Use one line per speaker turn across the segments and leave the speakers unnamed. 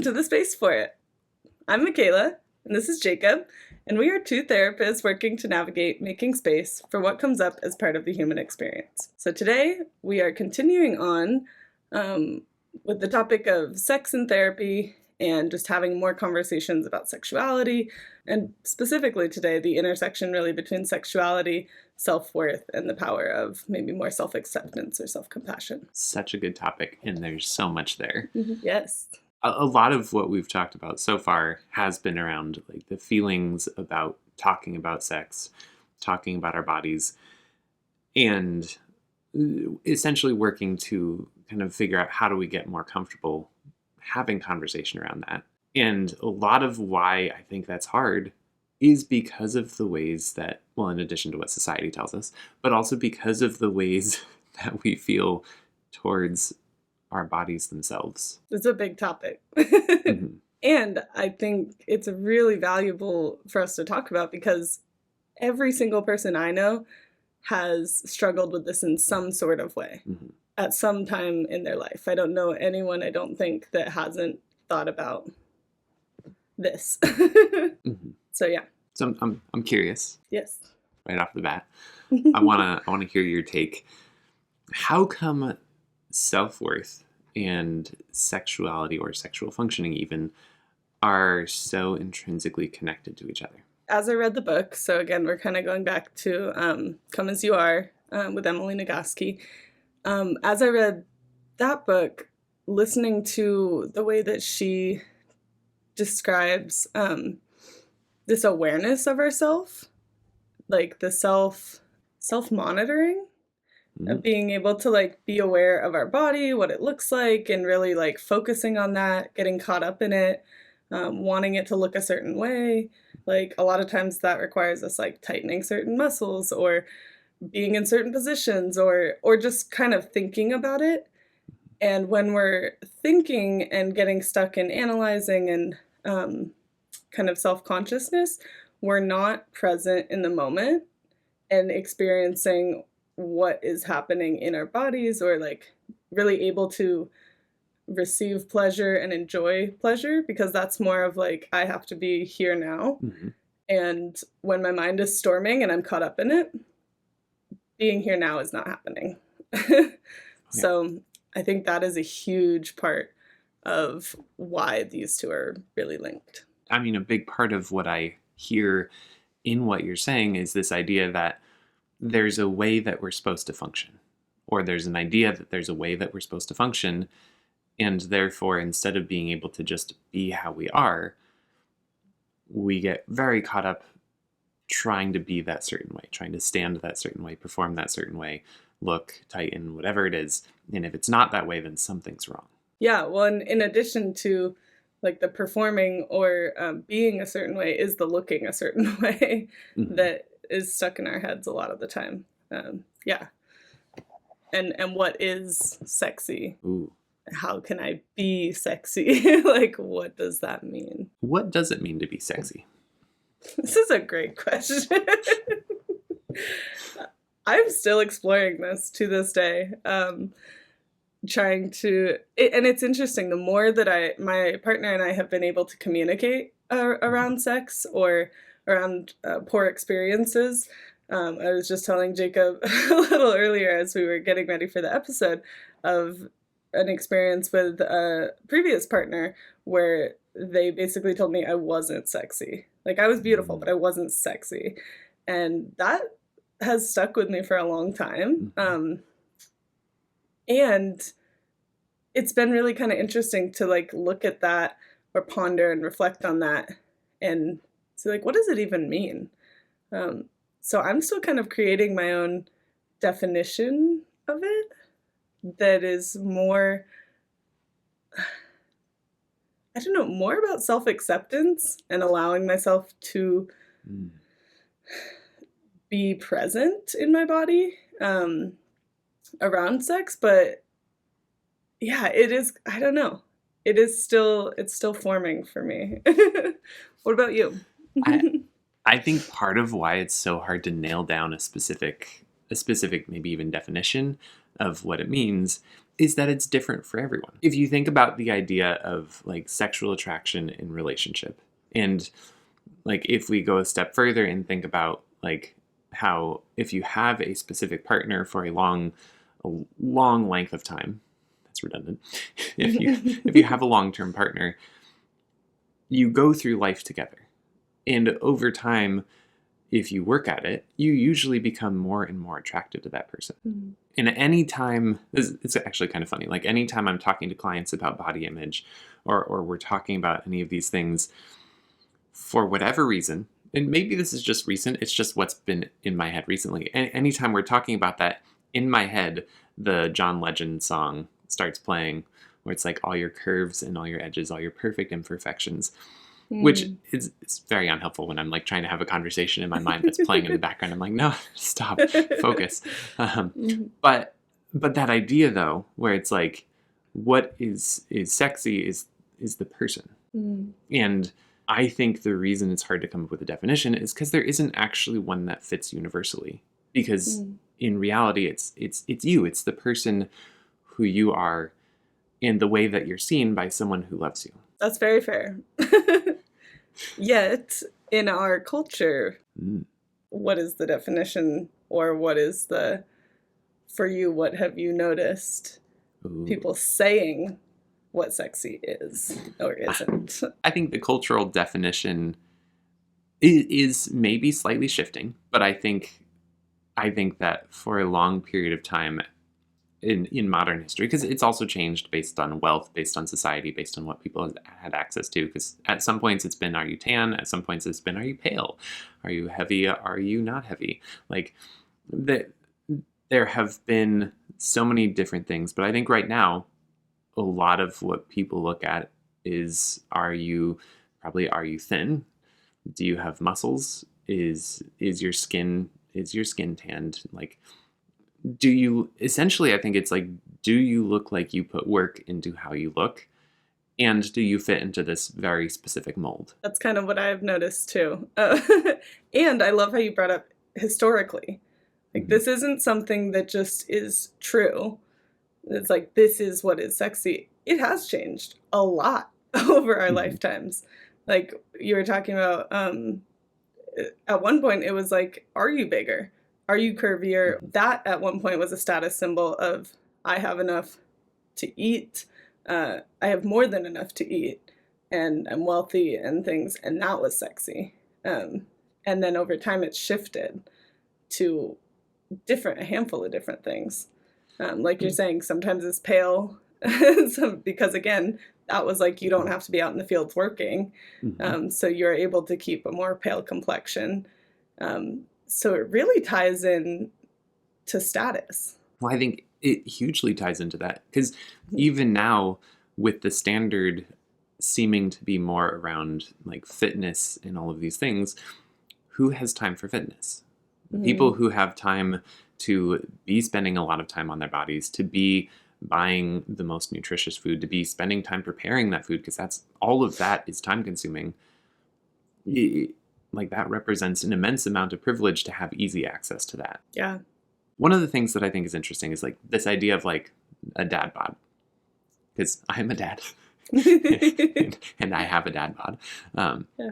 Welcome to the Space for It. I'm Makayla, and this is Jacob, and we are two therapists working to navigate making space for what comes up as part of the human experience. So today, we are continuing on with the topic of sex and therapy and just having more conversations about sexuality, and specifically today, the intersection really between sexuality, self-worth, and the power of maybe more self-acceptance or self-compassion.
Such a good topic, and there's so much there.
Yes.
A lot of what we've talked about so far has been around like the feelings about talking about sex, talking about our bodies, and essentially working to kind of figure out how do we get more comfortable having conversation around that. And a lot of why I think that's hard is because of the ways that, well, in addition to what society tells us, but also because of the ways that we feel towards our bodies themselves.
It's a big topic.
Mm-hmm.
And I think it's really valuable for us to talk about because every single person I know has struggled with this in some sort of way at some time in their life. I don't know anyone, I don't think, that hasn't thought about this. So yeah.
So I'm curious.
Yes.
Right off the bat, I wanna hear your take. How come self-worth and sexuality or sexual functioning even are so intrinsically connected to each other?
As I read the book, so again, we're kind of going back to Come As You Are with Emily Nagoski. As I read that book, listening to the way that she describes this awareness of ourself, like the self-monitoring, of being able to like be aware of our body, what it looks like, and really like focusing on that, getting caught up in it, wanting it to look a certain way. Like a lot of times that requires us like tightening certain muscles or being in certain positions or just kind of thinking about it. And when we're thinking and getting stuck in analyzing and kind of self-consciousness, we're not present in the moment and experiencing what is happening in our bodies or like really able to receive pleasure and enjoy pleasure, because that's more of like I have to be here now. And when my mind is storming and I'm caught up in it, being here now is not happening. So I think that is a huge part of why these two are really linked.
I mean, a big part of what I hear in what you're saying is this idea that there's a way that we're supposed to function, or there's an idea that there's a way that we're supposed to function, and therefore, instead of being able to just be how we are, we get very caught up trying to be that certain way, trying to stand that certain way, perform that certain way, look, tighten, whatever it is. And if it's not that way, then something's wrong.
Yeah, well, and in addition to like the performing or being a certain way is the looking a certain way that is stuck in our heads a lot of the time. Yeah. And what is sexy?
Ooh.
How can I be sexy? Like, what does that mean?
What does it mean to be sexy?
This is a great question. I'm still exploring this to this day. Trying to, and it's interesting, the more that my partner and I have been able to communicate around sex or around poor experiences. I was just telling Jacob a little earlier as we were getting ready for the episode of an experience with a previous partner where they basically told me I wasn't sexy. Like I was beautiful, but I wasn't sexy. And that has stuck with me for a long time. And it's been really kind of interesting to like look at that or ponder and reflect on that and say like, what does it even mean? So I'm still kind of creating my own definition of it that is more, I don't know, more about self-acceptance and allowing myself to be present in my body around sex. But yeah, it is, I don't know. It's still forming for me. What about you?
I think part of why it's so hard to nail down a specific maybe even definition of what it means is that it's different for everyone. If you think about the idea of like sexual attraction in relationship, and like if we go a step further and think about like how if you have a specific partner for a long length of time, that's redundant. If you have a long-term partner, you go through life together. And over time, if you work at it, you usually become more and more attracted to that person.
Mm-hmm.
And any time, it's actually kind of funny, like anytime I'm talking to clients about body image or we're talking about any of these things, for whatever reason, and maybe this is just recent, it's just what's been in my head recently. Anytime we're talking about that, in my head, the John Legend song starts playing, where it's like all your curves and all your edges, all your perfect imperfections, which is it's very unhelpful when I'm like trying to have a conversation in my mind that's playing in the background. I'm like, no, stop, focus. But that idea though, where it's like, what is sexy is the person. And I think the reason it's hard to come up with a definition is because there isn't actually one that fits universally. Because in reality, it's you. It's the person who you are and the way that you're seen by someone who loves you.
That's very fair. Yet, in our culture, what is the definition, or what is the, for you, what have you noticed people saying what sexy is or isn't?
I think the cultural definition is maybe slightly shifting, but I think that for a long period of time in modern history, because it's also changed based on wealth, based on society, based on what people had access to, because at some points it's been, are you tan? At some points it's been, are you pale? Are you heavy? Are you not heavy? Like, there have been so many different things, but I think right now, a lot of what people look at is, are you thin? Do you have muscles? Is your skin tanned? Like, do you, essentially, I think it's like, do you look like you put work into how you look? And do you fit into this very specific mold?
That's kind of what I've noticed too. And I love how you brought up historically. Like, this isn't something that just is true. It's like, this is what is sexy. It has changed a lot over our lifetimes. Like you were talking about, at one point it was like, are you bigger? Are you curvier? That at one point was a status symbol of, I have enough to eat. I have more than enough to eat, and I'm wealthy and things. And that was sexy. And then over time it shifted to a handful of different things. Like you're saying, sometimes it's pale. Because again, that was like, you don't have to be out in the fields working. So you're able to keep a more pale complexion. So it really ties in to status.
Well, I think it hugely ties into that, because even now, with the standard seeming to be more around like fitness and all of these things, who has time for fitness? People who have time to be spending a lot of time on their bodies, to be buying the most nutritious food, to be spending time preparing that food, because that's all of that is time consuming. Like, that represents an immense amount of privilege to have easy access to that.
Yeah.
One of the things that I think is interesting is like this idea of like a dad bod, because I'm a dad and I have a dad bod.
Yeah.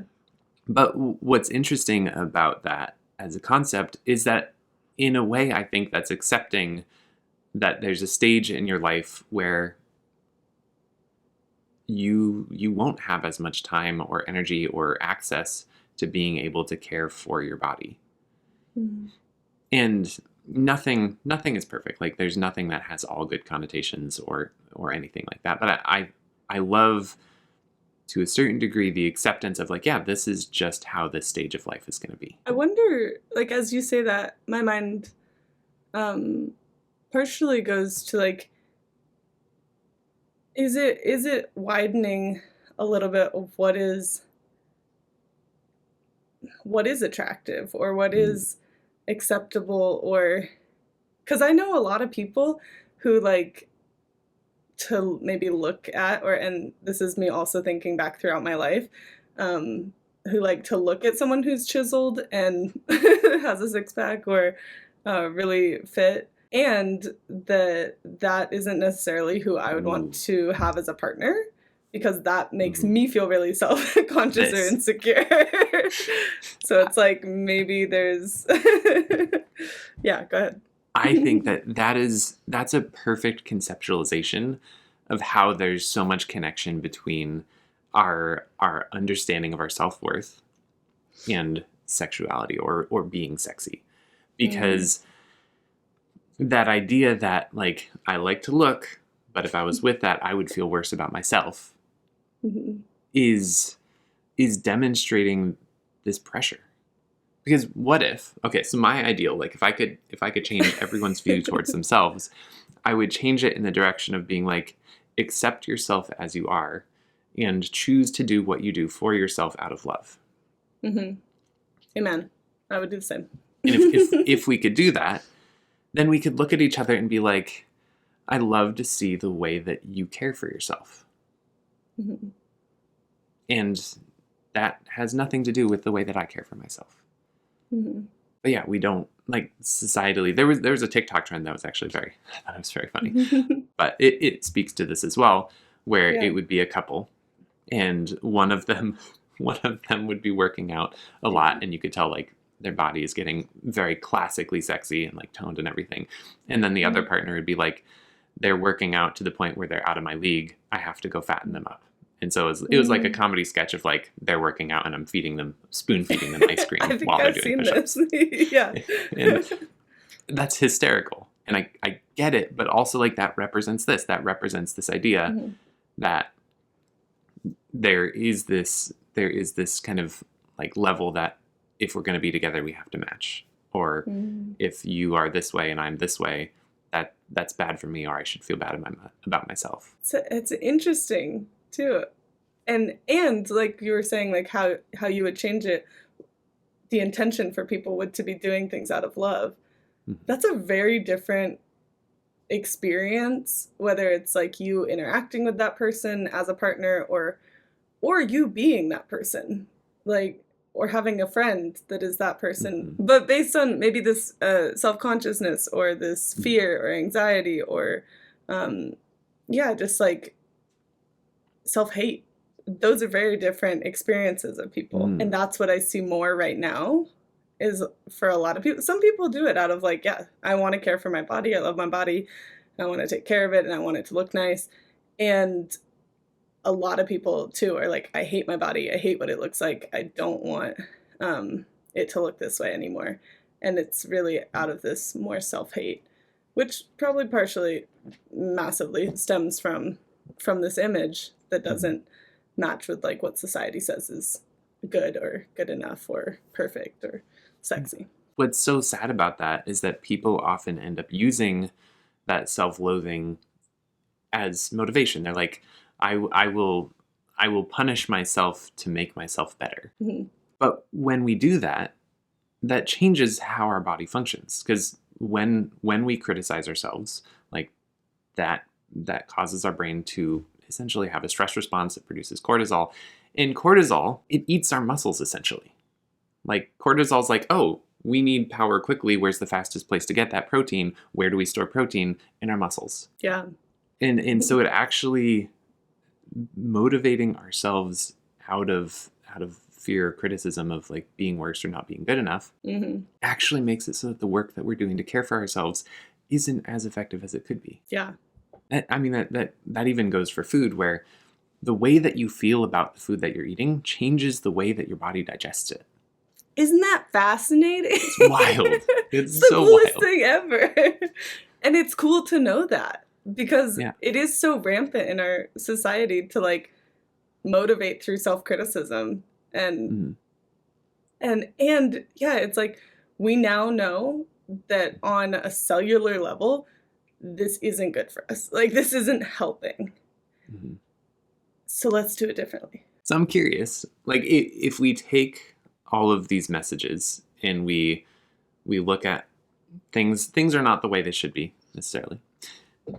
But what's interesting about that as a concept is that, in a way, I think that's accepting that there's a stage in your life where you won't have as much time or energy or access to being able to care for your body. And nothing is perfect. Like, there's nothing that has all good connotations or anything like that. But I love, to a certain degree, the acceptance of like, yeah, this is just how this stage of life is going to be.
I wonder, like, as you say that, my mind partially goes to like, is it widening a little bit of what is attractive, or what is acceptable, or, because I know a lot of people who like to maybe look at, or, and this is me also thinking back throughout my life, who like to look at someone who's chiseled and has a six-pack or really fit, And that isn't necessarily who I would want to have as a partner, because that makes me feel really self-conscious or insecure. So it's like, maybe there's yeah, go ahead.
I think that's a perfect conceptualization of how there's so much connection between our understanding of our self-worth and sexuality or being sexy. Because that idea that, like, I like to look, but if I was with that, I would feel worse about myself, is demonstrating this pressure. Because what if, okay, so my ideal, like, if I could change everyone's view towards themselves, I would change it in the direction of being like, accept yourself as you are and choose to do what you do for yourself out of love.
Amen. I would do the same.
And if we could do that, then we could look at each other and be like, I love to see the way that you care for yourself. And that has nothing to do with the way that I care for myself. But yeah, we don't, like, societally, there was a TikTok trend that was actually I thought it was very funny. But it speaks to this as well, where it would be a couple, and one of them would be working out a lot, and you could tell, like, their body is getting very classically sexy and, like, toned and everything. And then the other partner would be like, they're working out to the point where they're out of my league. I have to go fatten them up. And so it was like a comedy sketch of, like, they're working out and I'm spoon feeding them ice cream while they're doing push-ups.
Yeah.
And that's hysterical. And I get it, but also, like, that represents this idea that there is this kind of, like, level that if we're going to be together, we have to match. Or if you are this way and I'm this way, that's bad for me, or I should feel bad about myself.
So it's interesting too. And like you were saying, like, how you would change it, the intention for people would to be doing things out of love. That's a very different experience, whether it's like you interacting with that person as a partner, or you being that person, like, or having a friend that is that person, but based on maybe this self-consciousness or this fear or anxiety or just like self-hate. Those are very different experiences of people. And that's what I see more right now, is for a lot of people. Some people do it out of, like, yeah, I want to care for my body. I love my body. I want to take care of it, and I want it to look nice. And a lot of people too are like, I hate my body. I hate what it looks like. I don't want it to look this way anymore. And it's really out of this more self-hate, which probably partially, massively stems from this image that doesn't match with, like, what society says is good or good enough or perfect or sexy.
What's so sad about that is that people often end up using that self-loathing as motivation. They're like, I will punish myself to make myself better. But when we do that, that changes how our body functions. Because when we criticize ourselves, like, that causes our brain to essentially have a stress response that produces cortisol. And cortisol, it eats our muscles, essentially. Like, cortisol's like, oh, we need power quickly. Where's the fastest place to get that protein? Where do we store protein? In our muscles.
Yeah.
And so it actually, motivating ourselves out of fear or criticism of, like, being worse or not being good enough, actually makes it so that the work that we're doing to care for ourselves isn't as effective as it could be.
Yeah.
I mean, that even goes for food, where the way that you feel about the food that you're eating changes the way that your body digests it.
Isn't that fascinating?
It's wild. It's
the
so
coolest
wild.
thing ever. And it's cool to know that, because it is so rampant in our society to, like, motivate through self-criticism. And it's like, we now know that on a cellular level, this isn't good for us. Like, this isn't helping. So let's do it differently.
So I'm curious, like, if we take all of these messages and we look at things are not the way they should be necessarily.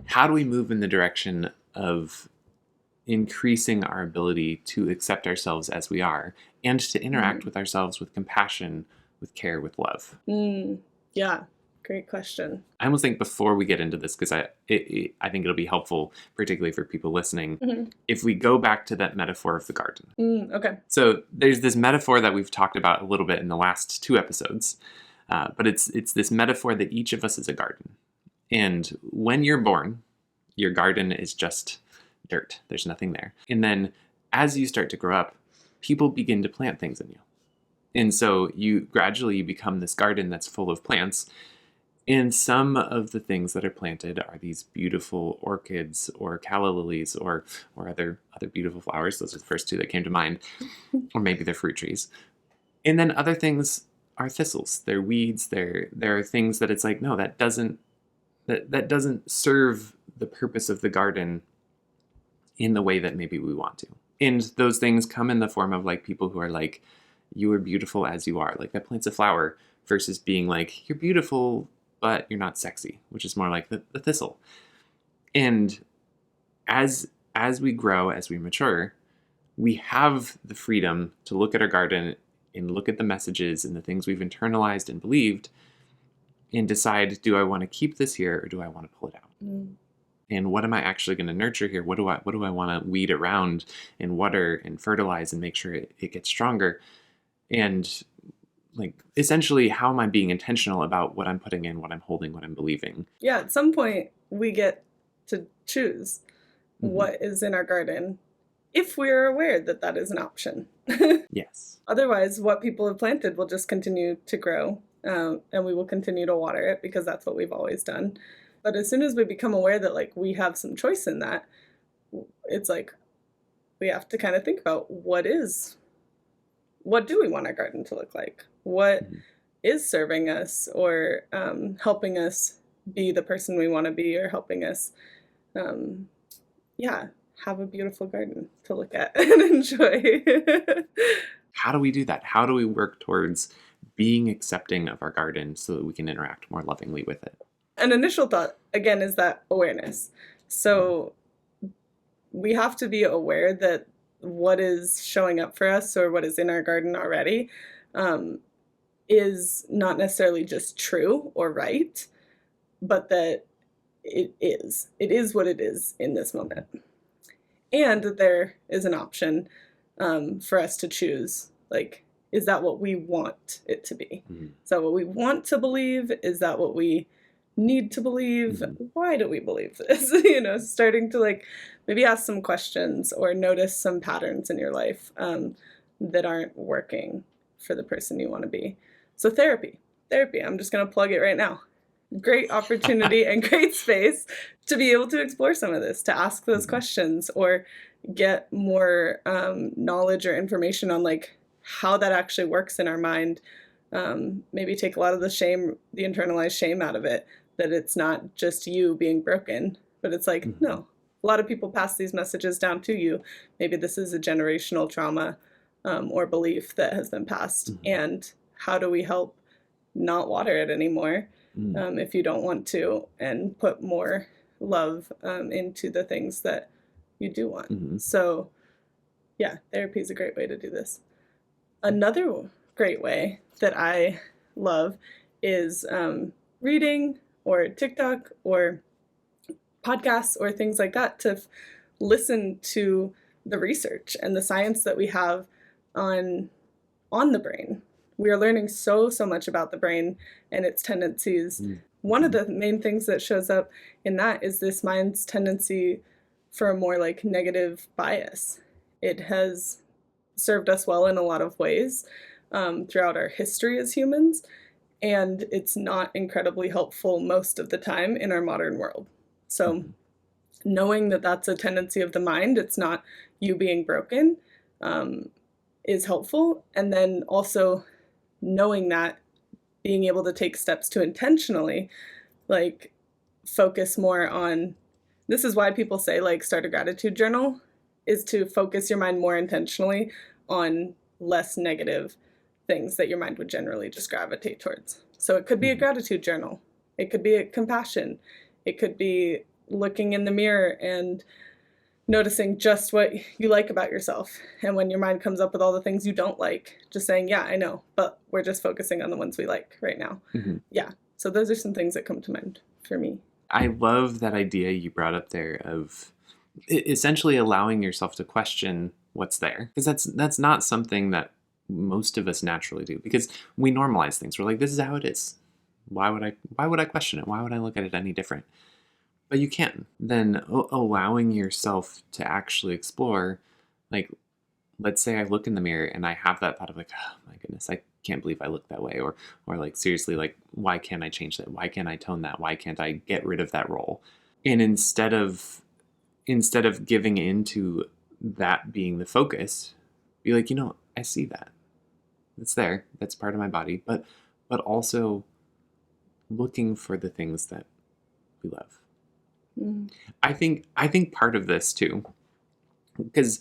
How do we move in the direction of increasing our ability to accept ourselves as we are, and to interact with ourselves with compassion, with care, with love?
Yeah, Great question.
I almost think before we get into this, because I think it'll be helpful, particularly for people listening, if we go back to that metaphor of the garden.
Okay.
So there's this metaphor that we've talked about a little bit in the last 2 episodes, but it's this metaphor that each of us is a garden. And when you're born, your garden is just dirt. There's nothing there. And then as you start to grow up, people begin to plant things in you. And so you gradually become this garden that's full of plants. And some of the things that are planted are these beautiful orchids or calla lilies or other beautiful flowers. Those are the first 2 that came to mind. Or maybe they're fruit trees. And then other things are thistles. They're weeds. There are things that it's like, no, that doesn't serve the purpose of the garden in the way that maybe we want to. And those things come in the form of like people who are like, you are beautiful as you are. Like that plants a flower versus being like, you're beautiful, but you're not sexy, which is more like the thistle. And as we grow, as we mature, we have the freedom to look at our garden and look at the messages and the things we've internalized and believed and decide, do I want to keep this here or do I want to pull it out? And what am I actually going to nurture here? What do I want to weed around and water and fertilize and make sure it gets stronger? And like essentially, how am I being intentional about what I'm putting in, what I'm holding, what I'm believing?
Yeah, at some point we get to choose what is in our garden if we're aware that that is an option.
Yes.
Otherwise, what people have planted will just continue to grow, and we will continue to water it because that's what we've always done. But as soon as we become aware that like we have some choice in that, it's like we have to kind of think about what do we want our garden to look like? What is serving us or helping us be the person we want to be, or helping us, have a beautiful garden to look at and enjoy.
How do we do that? How do we work towards being accepting of our garden so that we can interact more lovingly with it?
An initial thought, again, is that awareness. So we have to be aware that what is showing up for us or what is in our garden already is not necessarily just true or right, but that it is what it is in this moment. And that there is an option for us to choose, like, is that what we want it to be? Is that what we want to believe? Is that what we need to believe? Why do we believe this? Starting to like maybe ask some questions or notice some patterns in your life that aren't working for the person you want to be. So therapy, I'm just going to plug it right now. Great opportunity and great space to be able to explore some of this, to ask those questions or get more knowledge or information on like how that actually works in our mind. Maybe take a lot of the shame, the internalized shame out of it, that it's not just you being broken, but it's like, no, a lot of people pass these messages down to you. Maybe this is a generational trauma or belief that has been passed. And how do we help not water it anymore if you don't want to, and put more love into the things that you do want? So yeah, therapy is a great way to do this. Another great way that I love is reading or TikTok or podcasts or things like that, to listen to the research and the science that we have on the brain. We are learning so much about the brain and its tendencies. One of the main things that shows up in that is this mind's tendency for a more like negative bias. It has served us well in a lot of ways throughout our history as humans, and it's not incredibly helpful most of the time in our modern world. So knowing that that's a tendency of the mind, it's not you being broken, is helpful. And then also knowing that, being able to take steps to intentionally like focus more on, this is why people say like start a gratitude journal, is to focus your mind more intentionally on less negative things that your mind would generally just gravitate towards. So it could be a gratitude journal. It could be a compassion. It could be looking in the mirror and noticing just what you like about yourself. And when your mind comes up with all the things you don't like, just saying, yeah, I know, but we're just focusing on the ones we like right now. Yeah. So those are some things that come to mind for me.
I love that idea you brought up there of essentially allowing yourself to question what's there, because that's not something that most of us naturally do, because we normalize things. We're like, this is how it is. Why would I question it? Why would I look at it any different? But you can. Then allowing yourself to actually explore, like, let's say I look in the mirror and I have that thought of like, oh my goodness, I can't believe I look that way. Or like, seriously, like, why can't I change that? Why can't I tone that? Why can't I get rid of that role? And instead of giving into that being the focus, be like, I see that. It's there. That's part of my body. But also looking for the things that we love.
Mm.
I think part of this too, because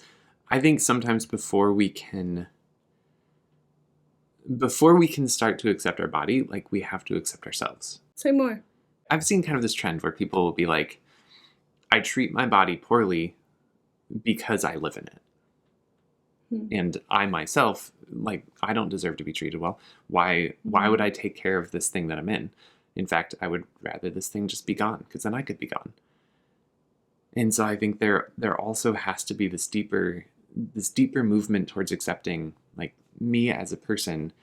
I think sometimes before we can start to accept our body, like, we have to accept ourselves.
Say more.
I've seen kind of this trend where people will be like, I treat my body poorly because I live in it. And I myself, like, I don't deserve to be treated well. Why would I take care of this thing that I'm in? In fact, I would rather this thing just be gone, because then I could be gone. And so I think there also has to be this deeper movement towards accepting, like, me as a person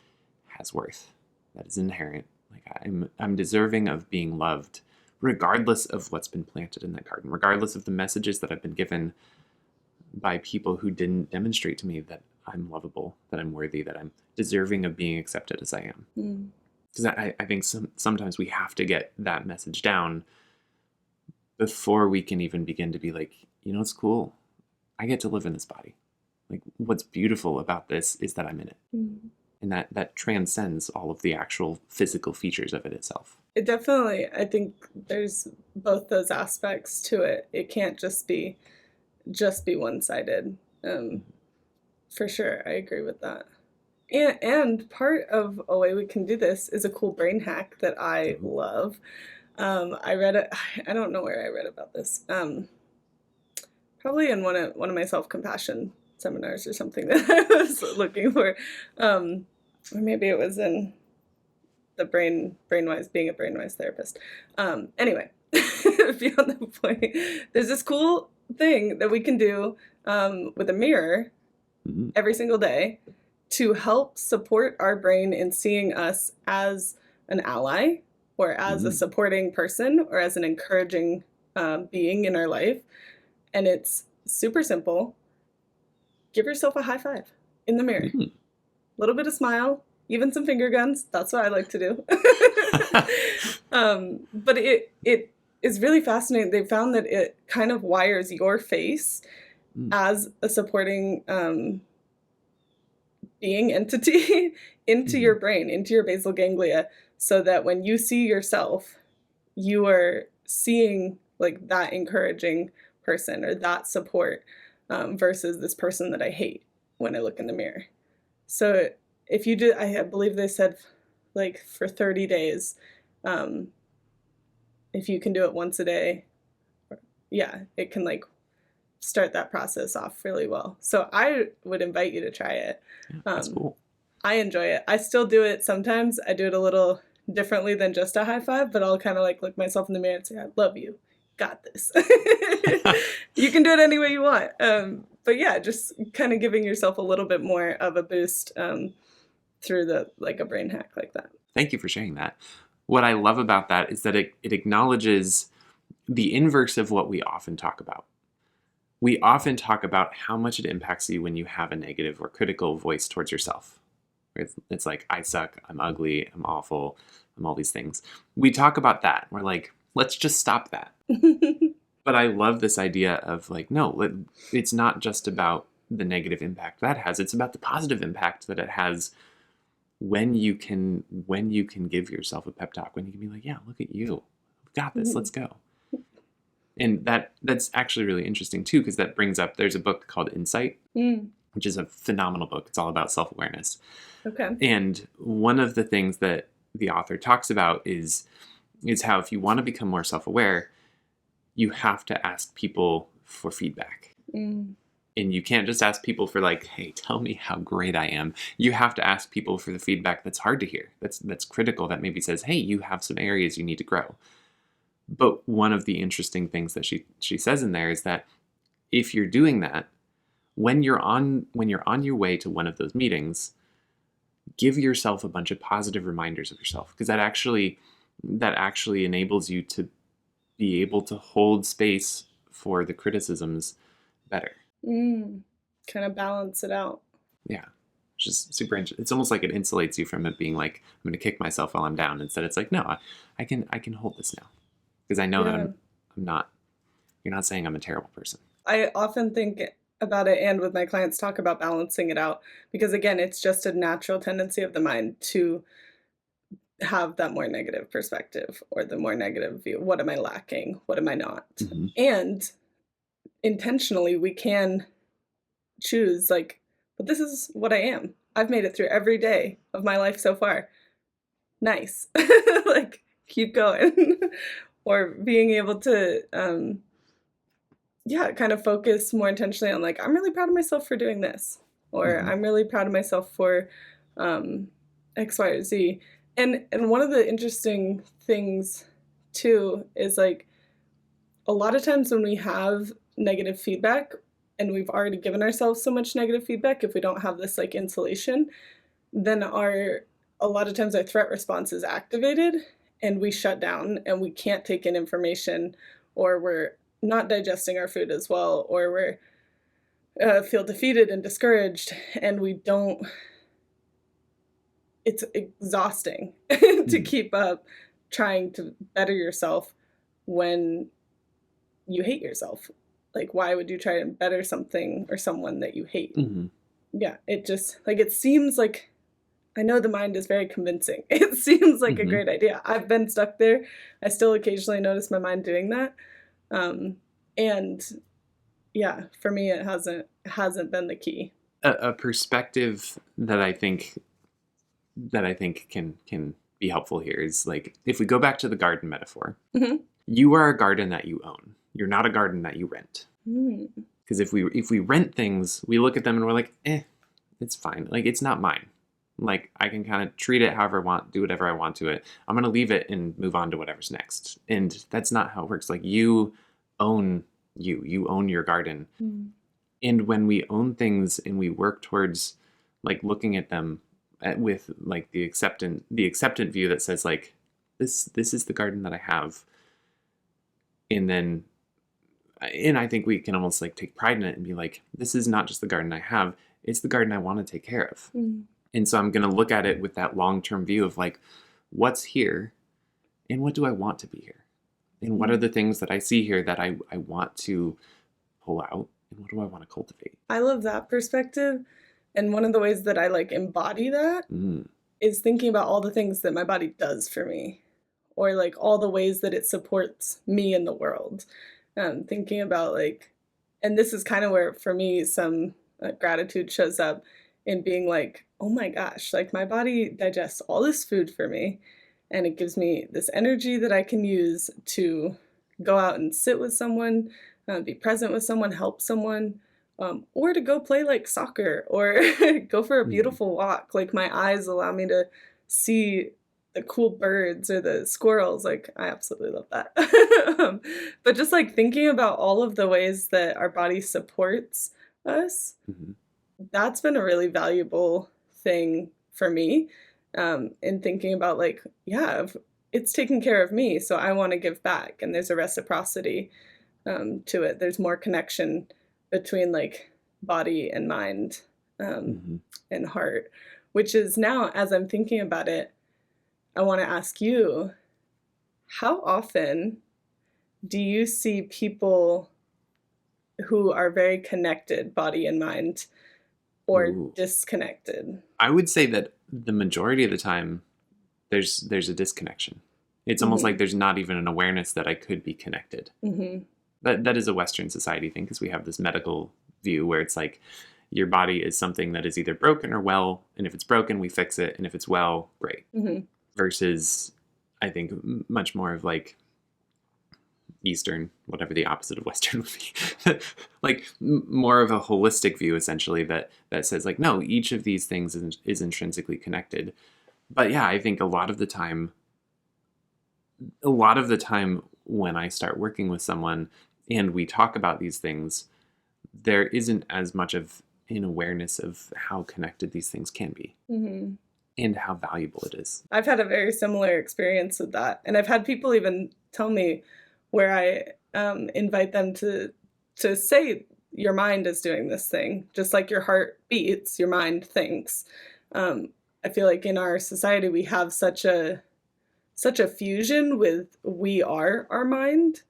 has worth that is inherent. Like, I'm deserving of being loved, regardless of what's been planted in that garden, regardless of the messages that I've been given by people who didn't demonstrate to me that I'm lovable, that I'm worthy, that I'm deserving of being accepted as I am. Because I think sometimes we have to get that message down before we can even begin to be like, it's cool. I get to live in this body. Like, what's beautiful about this is that I'm in it. And that transcends all of the actual physical features of it itself.
It definitely, I think there's both those aspects to it. It can't just be one-sided. For sure, I agree with that. And part of a way we can do this is a cool brain hack that I love. I read it. I don't know where I read about this. Probably in one of my self-compassion seminars or something that I was looking for, or maybe it was in the brainwise, being a brainwise therapist. Anyway, beyond the point, there's this cool thing that we can do with a mirror every single day to help support our brain in seeing us as an ally, or as a supporting person, or as an encouraging being in our life. And it's super simple. Give yourself a high five in the mirror. A little bit of smile, even some finger guns. That's what I like to do. But it is really fascinating. They found that it kind of wires your face as a supporting being entity into your brain, into your basal ganglia, so that when you see yourself, you are seeing like that encouraging person or that support, versus this person that I hate when I look in the mirror. So if you do, I believe they said like for 30 days, if you can do it once a day, it can like start that process off really well. So I would invite you to try it.
That's cool.
I enjoy it. I still do it sometimes. I do it a little differently than just a high five, but I'll kind of like look myself in the mirror and say, I love you. Got this. You can do it any way you want. But yeah, just kind of giving yourself a little bit more of a boost through a brain hack like that.
Thank you for sharing that. What I love about that is that it acknowledges the inverse of what we often talk about. We often talk about how much it impacts you when you have a negative or critical voice towards yourself. It's like, I suck, I'm ugly, I'm awful, I'm all these things. We talk about that. We're like, let's just stop that. But I love this idea of like, no, it's not just about the negative impact that has. It's about the positive impact that it has when you can give yourself a pep talk, when you can be like, yeah, look at you. We've got this. Let's go. And that's actually really interesting too, because that brings up, there's a book called Insight, which is a phenomenal book. It's all about self-awareness.
Okay.
And one of the things that the author talks about is how if you want to become more self-aware, you have to ask people for feedback. And you can't just ask people for like, hey, tell me how great I am. You have to ask people for the feedback that's hard to hear, that's critical, that maybe says, hey, you have some areas you need to grow. But one of the interesting things that she says in there is that if you're doing that, when you're on your way to one of those meetings, give yourself a bunch of positive reminders of yourself, because that actually enables you to be able to hold space for the criticisms better.
Kind of balance it out.
Yeah. It's just super interesting. It's almost like it insulates you from it being like, I'm going to kick myself while I'm down. Instead, it's like, no, I can hold this now, because I know that I'm not, you're not saying I'm a terrible person.
I often think about it, and with my clients talk about balancing it out, because again, it's just a natural tendency of the mind to have that more negative perspective or the more negative view. What am I lacking? What am I not?
Mm-hmm.
And intentionally, we can choose like, but this is what I am. I've made it through every day of my life so far. Nice. Like, keep going. Or being able to, kind of focus more intentionally on like, I'm really proud of myself for doing this. Or I'm really proud of myself for X, Y, or Z. And one of the interesting things too is like a lot of times when we have negative feedback and we've already given ourselves so much negative feedback, if we don't have this like insulation, then a lot of times our threat response is activated and we shut down and we can't take in information, or we're not digesting our food as well, or we're feel defeated and discouraged, and we don't. It's exhausting to keep up trying to better yourself when you hate yourself. Like, why would you try to better something or someone that you hate?
Mm-hmm.
Yeah, it just, like, it seems like, I know the mind is very convincing. It seems like a great idea. I've been stuck there. I still occasionally notice my mind doing that. And yeah, for me, it hasn't been the key.
A perspective that I think can be helpful here is like, if we go back to the garden metaphor, you are a garden that you own. You're not a garden that you rent. Because if we rent things, we look at them and we're like, it's fine. Like, it's not mine. Like, I can kind of treat it however I want, do whatever I want to it. I'm going to leave it and move on to whatever's next. And that's not how it works. Like, you own your garden. And when we own things and we work towards like looking at them with like the acceptant view that says like, this is the garden that I have. And I think we can almost like take pride in it and be like, this is not just the garden I have, it's the garden I want to take care of. And so I'm going to look at it with that long-term view of like, what's here and what do I want to be here? And what are the things that I see here that I want to pull out? And what do I want to cultivate?
I love that perspective. And one of the ways that I like embody that is thinking about all the things that my body does for me, or like all the ways that it supports me in the world. Thinking about like, and this is kind of where for me some gratitude shows up in being like, oh my gosh, like my body digests all this food for me, and it gives me this energy that I can use to go out and sit with someone, be present with someone, help someone, or to go play like soccer or go for a beautiful walk. Like, my eyes allow me to see the cool birds or the squirrels. Like, I absolutely love that. But just like thinking about all of the ways that our body supports us, that's been a really valuable thing for me, in thinking about like, it's taking care of me, so I want to give back, and there's a reciprocity to it. There's more connection between like body and mind, and heart, which is now, as I'm thinking about it, I want to ask you, how often do you see people who are very connected, body and mind, or disconnected?
I would say that the majority of the time there's a disconnection. It's almost like there's not even an awareness that I could be connected. That is a Western society thing, because we have this medical view where it's like your body is something that is either broken or well, and if it's broken, we fix it, and if it's well, great. Versus, I think, much more of like, Eastern, whatever the opposite of Western would be, like more of a holistic view, essentially, that says like, no, each of these things is intrinsically connected. But yeah, I think a lot of the time when I start working with someone and we talk about these things, there isn't as much of an awareness of how connected these things can be and how valuable it is.
I've had a very similar experience with that. And I've had people even tell me where I invite them to say, your mind is doing this thing. Just like your heart beats, your mind thinks. I feel like in our society, we have such a fusion with we are our mind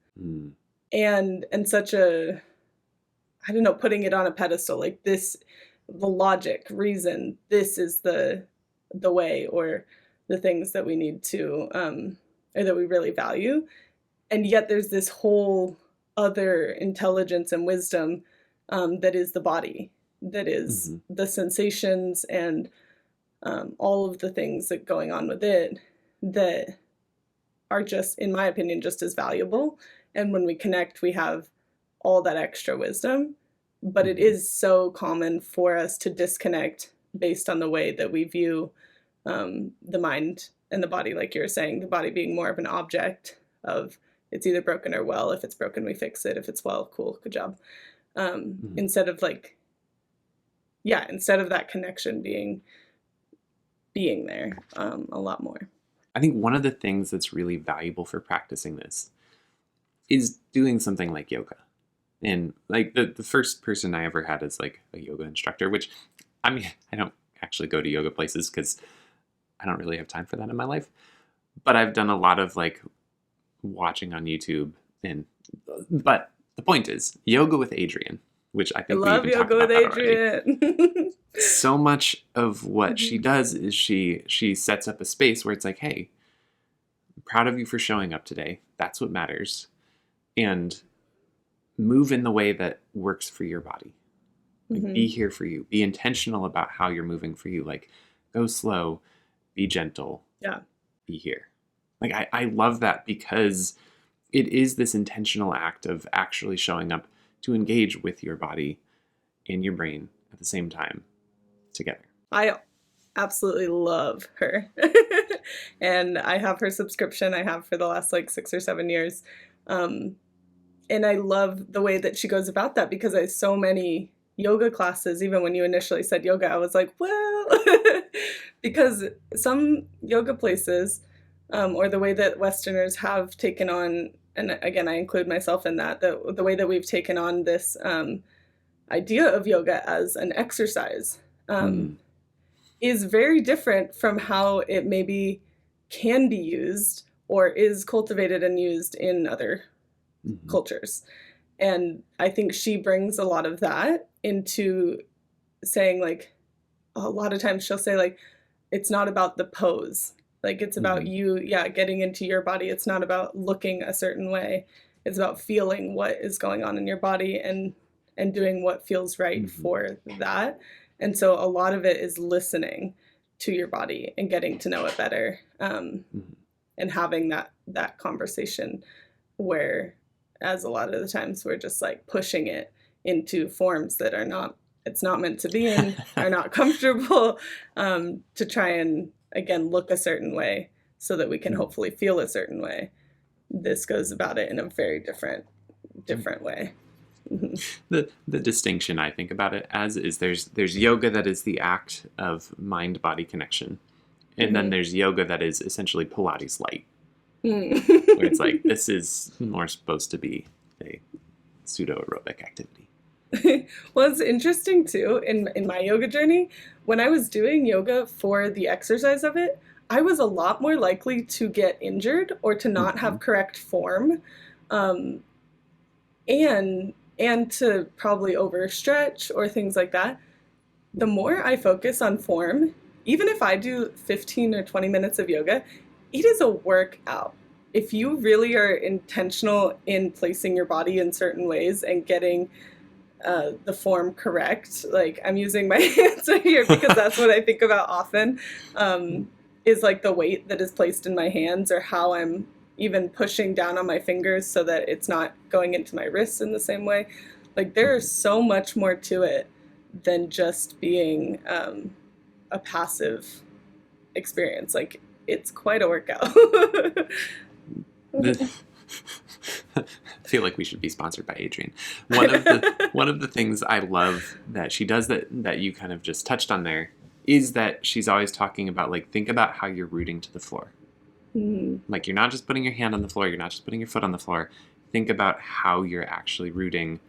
and such a, I don't know, putting it on a pedestal, like this, the logic, reason, this is the way, or the things that we need to, or that we really value. And yet there's this whole other intelligence and wisdom that is the body, that is the sensations and all of the things that going on with it that are just, in my opinion, just as valuable. And when we connect, we have all that extra wisdom. But it is so common for us to disconnect based on the way that we view the mind and the body, like you were saying, the body being more of an object of, it's either broken or well. If it's broken, we fix it. If it's well, cool, good job. Instead of like, instead of that connection being there a lot more.
I think one of the things that's really valuable for practicing this is doing something like yoga. And like the first person I ever had as like a yoga instructor, which, I mean, I don't actually go to yoga places because I don't really have time for that in my life. But I've done a lot of like watching on YouTube. But the point is, yoga with Adrienne, which I think
I love yoga with Adrienne.
So much of what she does is she sets up a space where it's like, hey, I'm proud of you for showing up today. That's what matters. And move in the way that works for your body. Like, be here for you. Be intentional about how you're moving for you. Like, go slow, be gentle.
Yeah.
Be here. Like, I love that because it is this intentional act of actually showing up to engage with your body and your brain at the same time together. I
absolutely love her. And I have her subscription. I have for the last like 6 or 7 years. And I love the way that she goes about that, because I have so many yoga classes. Even when you initially said yoga, I was like, well, because some yoga places, or the way that Westerners have taken on, and again, I include myself in that, the way that we've taken on this idea of yoga as an exercise is very different from how it maybe can be used or is cultivated and used in other cultures. And I think she brings a lot of that into saying, like, a lot of times she'll say, like, it's not about the pose. Like, it's about you, getting into your body. It's not about looking a certain way. It's about feeling what is going on in your body and doing what feels right for that. And so a lot of it is listening to your body and getting to know it better, and having that conversation where, as a lot of the times, we're just like pushing it into forms that it's not meant to be in, are not comfortable, to try and, again, look a certain way so that we can hopefully feel a certain way. This goes about it in a very different way.
The distinction I think about it as is there's yoga that is the act of mind-body connection. And then there's yoga that is essentially Pilates light. Where it's like, this is more supposed to be a pseudo-aerobic activity.
Well, it's interesting too, in my yoga journey, when I was doing yoga for the exercise of it, I was a lot more likely to get injured or to not have correct form, and to probably overstretch or things like that. The more I focus on form, even if I do 15 or 20 minutes of yoga, it is a workout. If you really are intentional in placing your body in certain ways and getting the form correct, like I'm using my hands right here because that's what I think about often, is like the weight that is placed in my hands or how I'm even pushing down on my fingers so that it's not going into my wrists in the same way. Like there's so much more to it than just being a passive experience. Like it's quite a workout.
I feel like we should be sponsored by Adrienne. One of the things I love that she does that you kind of just touched on there is that she's always talking about, like, think about how you're rooting to the floor. Mm-hmm. Like, you're not just putting your hand on the floor, you're not just putting your foot on the floor. Think about how you're actually rooting,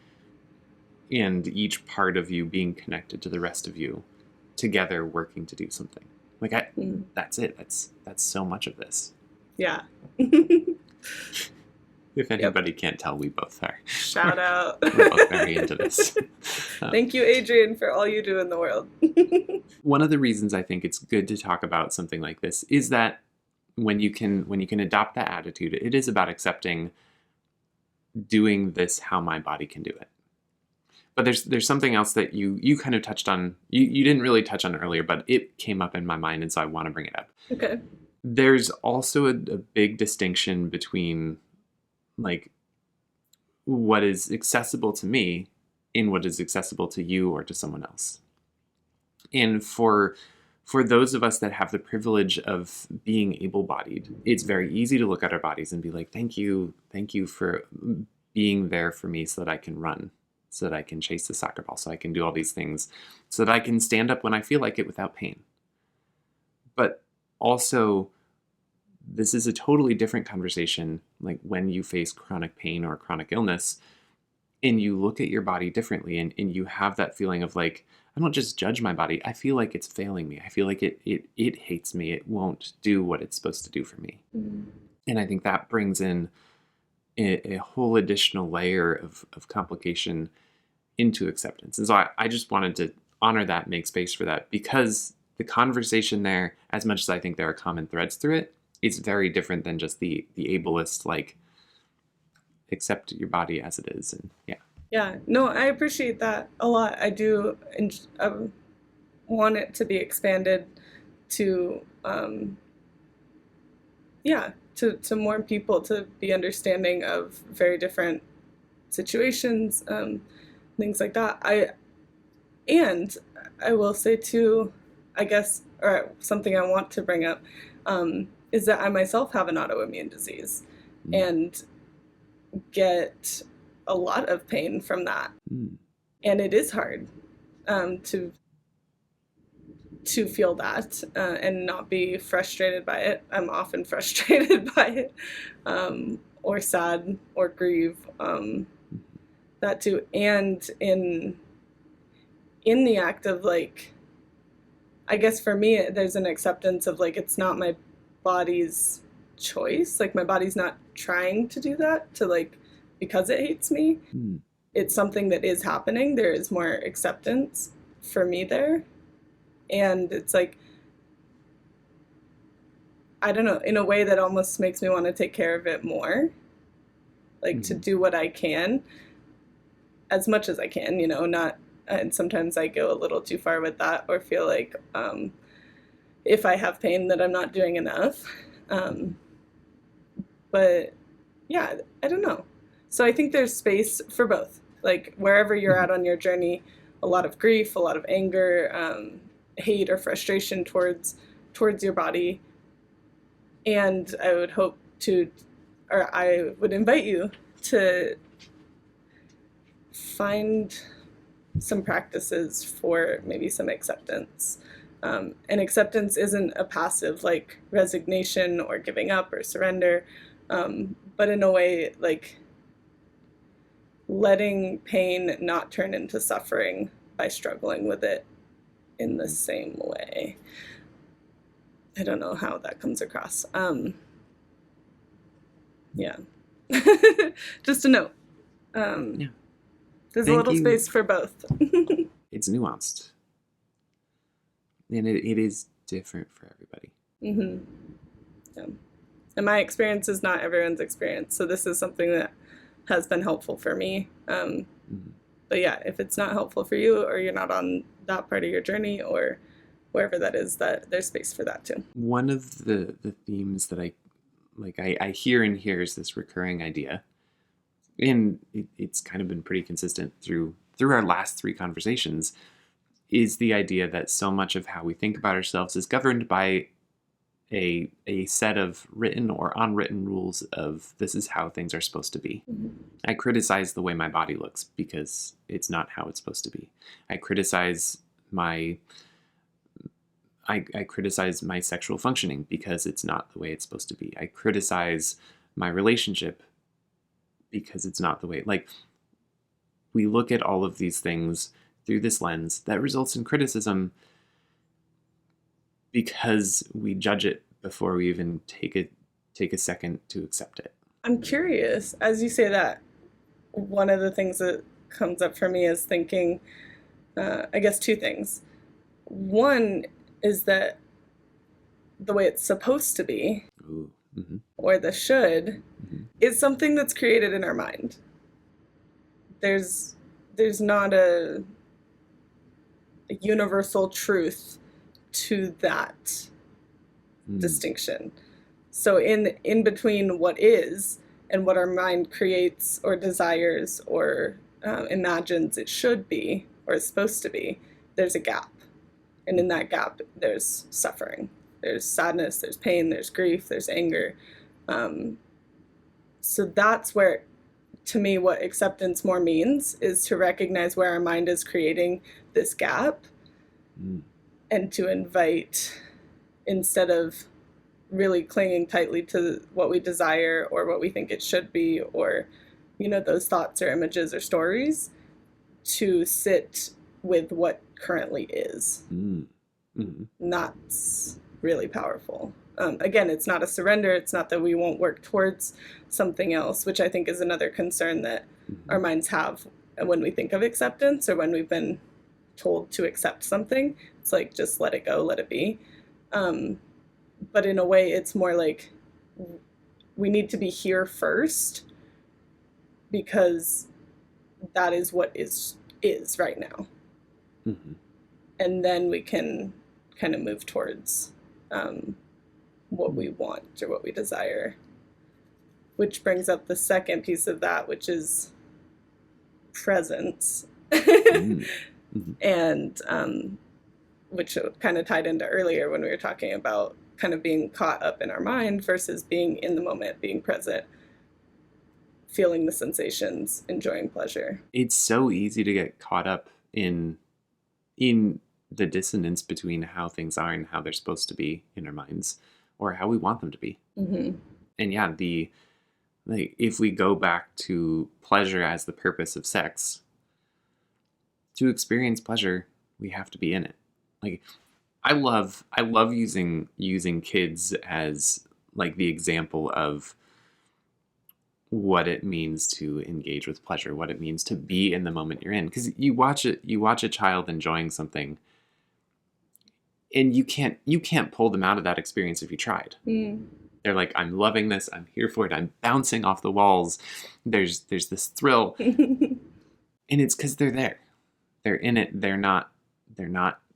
and each part of you being connected to the rest of you, together working to do something. Like, that's it. That's so much of this.
Yeah.
If anybody can't tell, we both are.
Shout out.
We're both very into this.
Thank you, Adrienne, for all you do in the world.
One of the reasons I think it's good to talk about something like this is that when you can adopt that attitude, it is about accepting doing this how my body can do it. But there's something else that you kind of touched on. You didn't really touch on earlier, but it came up in my mind, and so I want to bring it up.
Okay.
There's also a big distinction between, like, what is accessible to me and what is accessible to you or to someone else. And for those of us that have the privilege of being able-bodied, it's very easy to look at our bodies and be like, thank you for being there for me so that I can run, so that I can chase the soccer ball, so I can do all these things, so that I can stand up when I feel like it without pain. But also, this is a totally different conversation, like when you face chronic pain or chronic illness, and you look at your body differently, and you have that feeling of, like, I don't just judge my body, I feel like it's failing me. I feel like it hates me. It won't do what it's supposed to do for me. Mm. And I think that brings in a whole additional layer of complication into acceptance. And so I just wanted to honor that, make space for that, because the conversation there, as much as I think there are common threads through it, it's very different than just the ableist, like, accept your body as it is. And
yeah, no, I appreciate that a lot. I do want it to be expanded to to more people, to be understanding of very different situations, things like that. I will say too, I guess, or something I want to bring up, is that I myself have an autoimmune disease and get a lot of pain from that. And it is hard to feel that and not be frustrated by it. I'm often frustrated by it, or sad or grieve, that too. And in the act of, like, I guess for me, there's an acceptance of, like, it's not my body's choice. Like, my body's not trying to do that to, like, because it hates me. It's something that is happening. There is more acceptance for me there. And it's like, I don't know, in a way that almost makes me want to take care of it more. Like, to do what I can, as much as I can, not, and sometimes I go a little too far with that, or feel like if I have pain that I'm not doing enough. But yeah, I don't know. So I think there's space for both. Like, wherever you're at on your journey, a lot of grief, a lot of anger, hate or frustration towards your body. And I would hope I would invite you to find some practices for maybe some acceptance. And acceptance isn't a passive, like, resignation or giving up or surrender, but in a way, like, letting pain not turn into suffering by struggling with it in the same way. I don't know how that comes across. Yeah. Just a note. There's a little space for both.
It's nuanced. And it is different for everybody.
Mm-hmm. Yeah. And my experience is not everyone's experience. So this is something that has been helpful for me. But yeah, if it's not helpful for you, or you're not on that part of your journey, or wherever that is, that there's space for that too.
One of the themes that I like I hear and here's this recurring idea, and it's kind of been pretty consistent through our last three conversations, is the idea that so much of how we think about ourselves is governed by a set of written or unwritten rules of this is how things are supposed to be. I criticize the way my body looks because it's not how it's supposed to be. I criticize my sexual functioning because it's not the way it's supposed to be. I criticize my relationship because it's not the way. Like, we look at all of these things through this lens that results in criticism because we judge it before we even take a second to accept it.
I'm curious, as you say that, one of the things that comes up for me is thinking, I guess two things. One is that the way it's supposed to be,
Ooh, mm-hmm.
or the should,
Mm-hmm.
is something that's created in our mind. There's not a universal truth to that distinction. So in between what is and what our mind creates or desires or imagines it should be or is supposed to be, there's a gap. And in that gap, there's suffering. There's sadness, there's pain, there's grief, there's anger. So that's where, to me, what acceptance more means is to recognize where our mind is creating this gap and to invite, instead of really clinging tightly to what we desire or what we think it should be, or, those thoughts or images or stories, to sit with what currently is. Mm-hmm. And that's really powerful. Again, it's not a surrender. It's not that we won't work towards something else, which I think is another concern that our minds have when we think of acceptance or when we've been told to accept something. It's like, just let it go, let it be. But in a way, it's more like we need to be here first because that is what is right now. Mm-hmm. And then we can kind of move towards what we want or what we desire, which brings up the second piece of that, which is presence. Mm-hmm. And which kind of tied into earlier when we were talking about kind of being caught up in our mind versus being in the moment, being present, feeling the sensations, enjoying pleasure.
It's so easy to get caught up in the dissonance between how things are and how they're supposed to be in our minds, or how we want them to be. Mm-hmm. And yeah, if we go back to pleasure as the purpose of sex, to experience pleasure, we have to be in it. Like, I love using kids as like the example of what it means to engage with pleasure, what it means to be in the moment you're in. Because you watch a child enjoying something, and you can't pull them out of that experience if you tried. They're like, I'm loving this, I'm here for it, I'm bouncing off the walls, there's this thrill. And it's because they're there. They're in it. They're not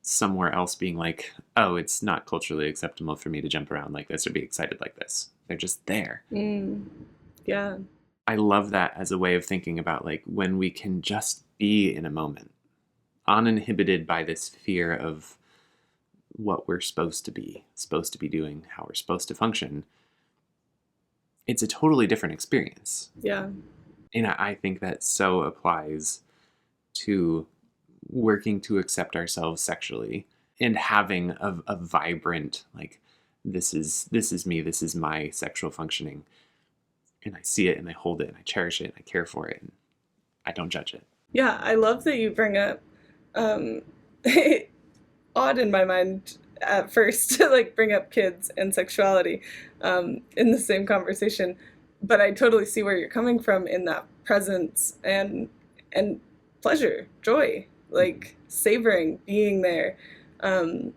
somewhere else being like, oh, it's not culturally acceptable for me to jump around like this or be excited like this. They're just there.
Yeah.
I love that as a way of thinking about like when we can just be in a moment, uninhibited by this fear of what we're supposed to be doing, how we're supposed to function. It's a totally different experience.
Yeah.
And I think that so applies to working to accept ourselves sexually and having a vibrant, like, this is me, this is my sexual functioning. And I see it and I hold it and I cherish it and I care for it and I don't judge it.
Yeah, I love that you bring up, odd in my mind at first to like bring up kids and sexuality in the same conversation, but I totally see where you're coming from in that presence and pleasure, joy, like savoring being there. And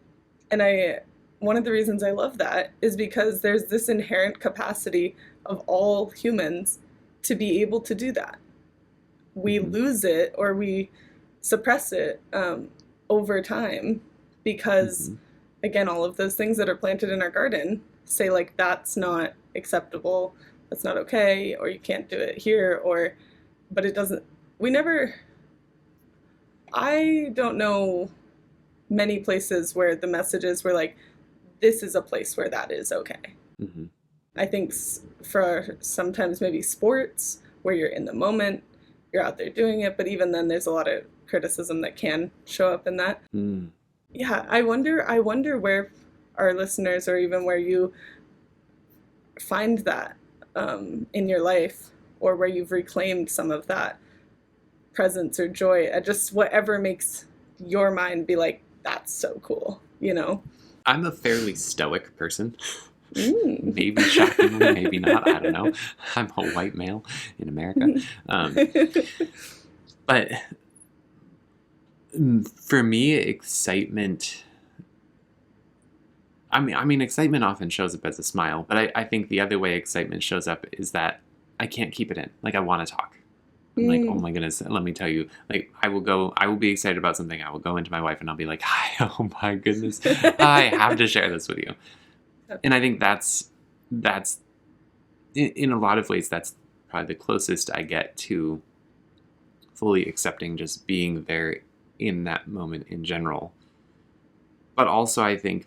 one of the reasons I love that is because there's this inherent capacity of all humans to be able to do that. We lose it or we suppress it over time because, again, all of those things that are planted in our garden say, like, that's not acceptable, that's not okay, or you can't do it here, or, but it doesn't, we never, I don't know many places where the messages were like, this is a place where that is okay.
Mm-hmm.
I think for sometimes maybe sports where you're in the moment, you're out there doing it, but even then there's a lot of criticism that can show up in that.
Mm.
Yeah, I wonder where our listeners or even where you find that in your life, or where you've reclaimed some of that presence or joy, just whatever makes your mind be like, that's so cool, you know?
I'm a fairly stoic person.
Mm.
Maybe shockingly, maybe not. I don't know. I'm a white male in America. But for me, excitement. I mean, excitement often shows up as a smile, but I think the other way excitement shows up is that I can't keep it in. Like, I want to talk. I'm like, oh my goodness, let me tell you. Like, I will be excited about something. I will go into my wife and I'll be like, hi, oh my goodness, I have to share this with you. And I think that's in a lot of ways, that's probably the closest I get to fully accepting just being there in that moment in general. But also, I think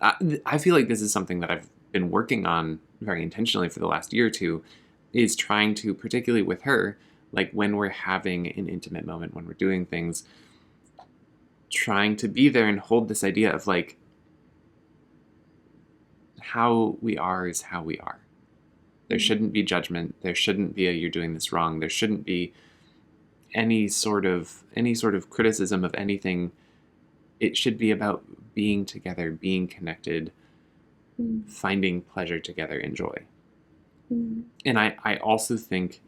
I feel like this is something that I've been working on very intentionally for the last year or two, is trying to, particularly with her, like when we're having an intimate moment, when we're doing things, trying to be there and hold this idea of like, how we are is how we are. There shouldn't be judgment. There shouldn't be a you're doing this wrong. There shouldn't be any sort of criticism of anything. It should be about being together, being connected, finding pleasure together and joy. And I also think,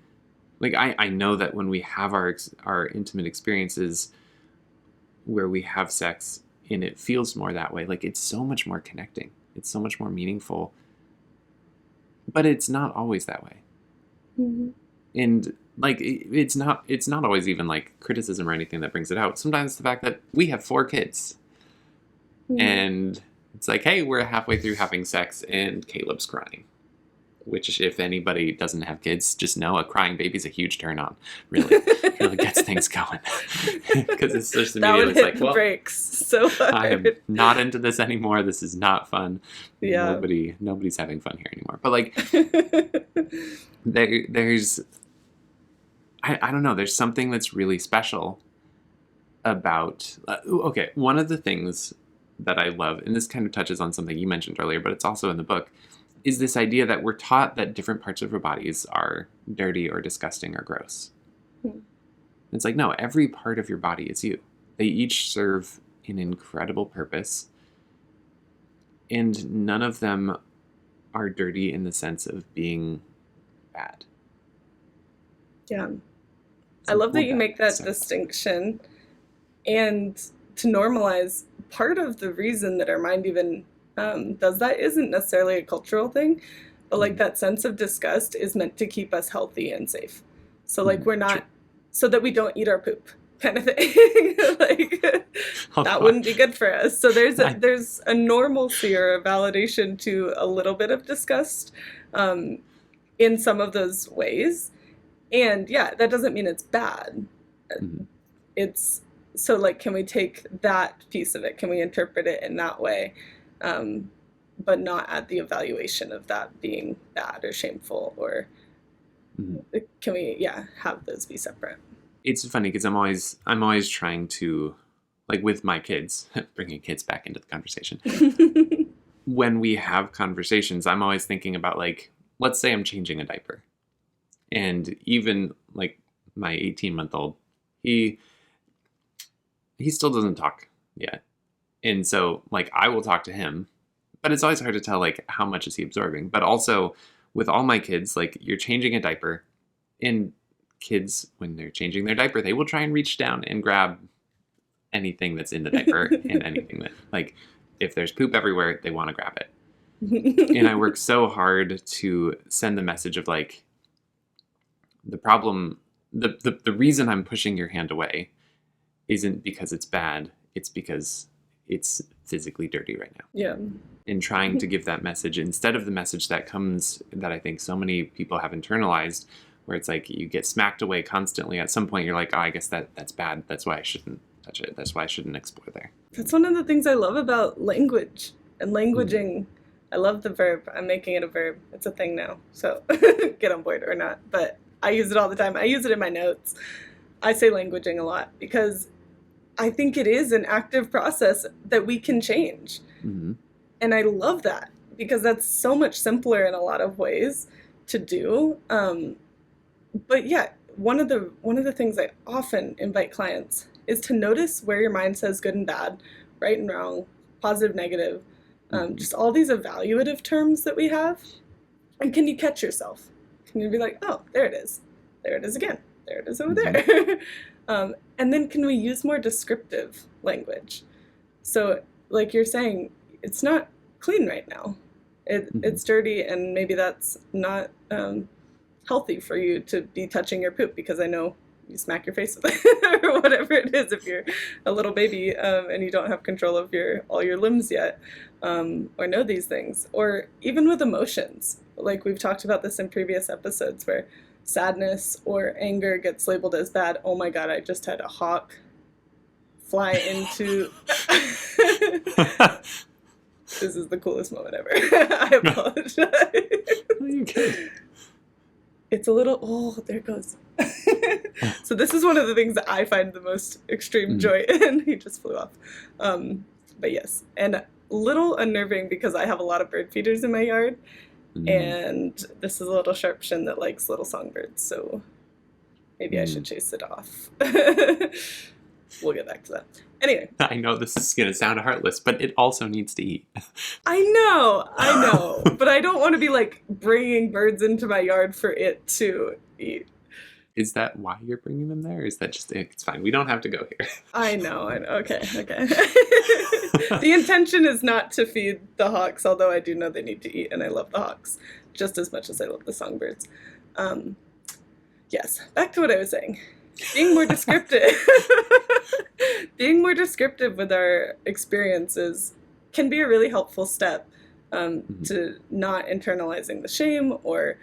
like, I know that when we have our intimate experiences where we have sex and it feels more that way, like, it's so much more connecting. It's so much more meaningful. But it's not always that way. And like, it's not always even like criticism or anything that brings it out. Sometimes the fact that we have 4 kids and it's like, hey, we're halfway through having sex and Caleb's crying. Which, if anybody doesn't have kids, just know a crying baby's a huge turn on. Really, really gets things going. Because it's just immediately, it's like, well,
brakes so hard.
I am not into this anymore. This is not fun.
Yeah.
Nobody's having fun here anymore. But like, there's, I don't know. There's something that's really special about. Okay, one of the things that I love, and this kind of touches on something you mentioned earlier, but it's also in the book, is this idea that we're taught that different parts of our bodies are dirty or disgusting or gross. It's like, no, every part of your body is you. They each serve an incredible purpose, and none of them are dirty in the sense of being bad.
Yeah. I love that you make that distinction, and to normalize part of the reason that our mind even does that isn't necessarily a cultural thing, but like that sense of disgust is meant to keep us healthy and safe. So like we're not, so that we don't eat our poop kind of thing. Like that wouldn't be good for us. So there's a normalcy or a validation to a little bit of disgust in some of those ways. And yeah, that doesn't mean it's bad. It's so like, can we take that piece of it? Can we interpret it in that way? But not at the evaluation of that being bad or shameful, or can we, have those be separate?
It's funny because I'm always trying to, like with my kids, bringing kids back into the conversation. When we have conversations, I'm always thinking about, like, let's say I'm changing a diaper. And even like my 18-month-old, he still doesn't talk yet. And so like I will talk to him, but it's always hard to tell like how much is he absorbing. But also with all my kids, like you're changing a diaper, and kids, when they're changing their diaper, they will try and reach down and grab anything that's in the diaper and anything that, like, if there's poop everywhere, they want to grab it. And I work so hard to send the message of like, the problem, the reason I'm pushing your hand away isn't because it's bad, it's because it's physically dirty right now.
Yeah.
And trying to give that message instead of the message that comes, that I think so many people have internalized, where it's like you get smacked away constantly. At some point you're like, oh, I guess that's bad. That's why I shouldn't touch it. That's why I shouldn't explore there.
That's one of the things I love about language and languaging. I love the verb. I'm making it a verb. It's a thing now. So get on board or not. But I use it all the time. I use it in my notes. I say languaging a lot because I think it is an active process that we can change.
Mm-hmm.
And I love that because that's so much simpler in a lot of ways to do. But yeah, one of the things I often invite clients is to notice where your mind says good and bad, right and wrong, positive, negative, just all these evaluative terms that we have. And can you catch yourself? Can you be like, oh, there it is. There it is again. There it is over there. And then can we use more descriptive language? So like you're saying, it's not clean right now. It's dirty, and maybe that's not healthy for you to be touching your poop, because I know you smack your face with it or whatever it is if you're a little baby and you don't have control of all your limbs yet, or know these things. Or even with emotions, like we've talked about this in previous episodes, where sadness or anger gets labeled as bad. Oh my God, I just had a hawk fly into... This is the coolest moment ever. I apologize.
You can.
It's a little, oh, there it goes. So this is one of the things that I find the most extreme joy in. He just flew off. But yes, and a little unnerving because I have a lot of bird feeders in my yard. And this is a little sharpshin that likes little songbirds, so maybe I should chase it off. We'll get back to that. Anyway.
I know this is going to sound heartless, but it also needs to eat.
I know. But I don't want to be like bringing birds into my yard for it to eat.
Is that why you're bringing them there? Or is that just, it's fine. We don't have to go here.
I know. Okay. The intention is not to feed the hawks, although I do know they need to eat, and I love the hawks just as much as I love the songbirds. Yes, back to what I was saying. Being more descriptive. Being more descriptive with our experiences can be a really helpful step to not internalizing the shame, or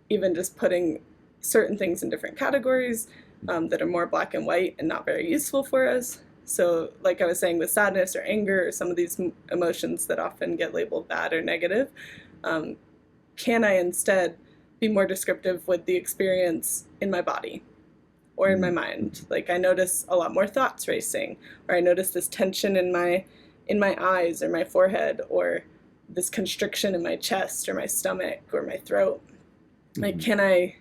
even just putting certain things in different categories that are more black and white and not very useful for us. So like I was saying, with sadness or anger or some of these emotions that often get labeled bad or negative, can I instead be more descriptive with the experience in my body or in my mind? Like I notice a lot more thoughts racing, or I notice this tension in my eyes or my forehead, or this constriction in my chest or my stomach or my throat. Like, can I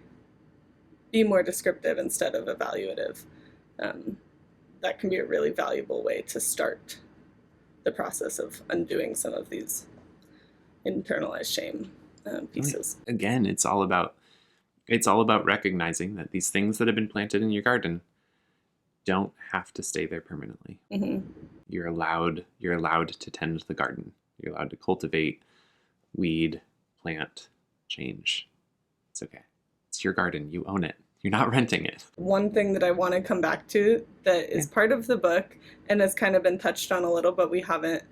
be more descriptive instead of evaluative? That can be a really valuable way to start the process of undoing some of these internalized shame pieces.
Again, it's all about recognizing that these things that have been planted in your garden don't have to stay there permanently. You're allowed to tend the garden. You're allowed to cultivate, weed, plant, change. It's okay. It's your garden. You own it. You're not renting it.
One thing that I want to come back to that is part of the book and has kind of been touched on a little, but we haven't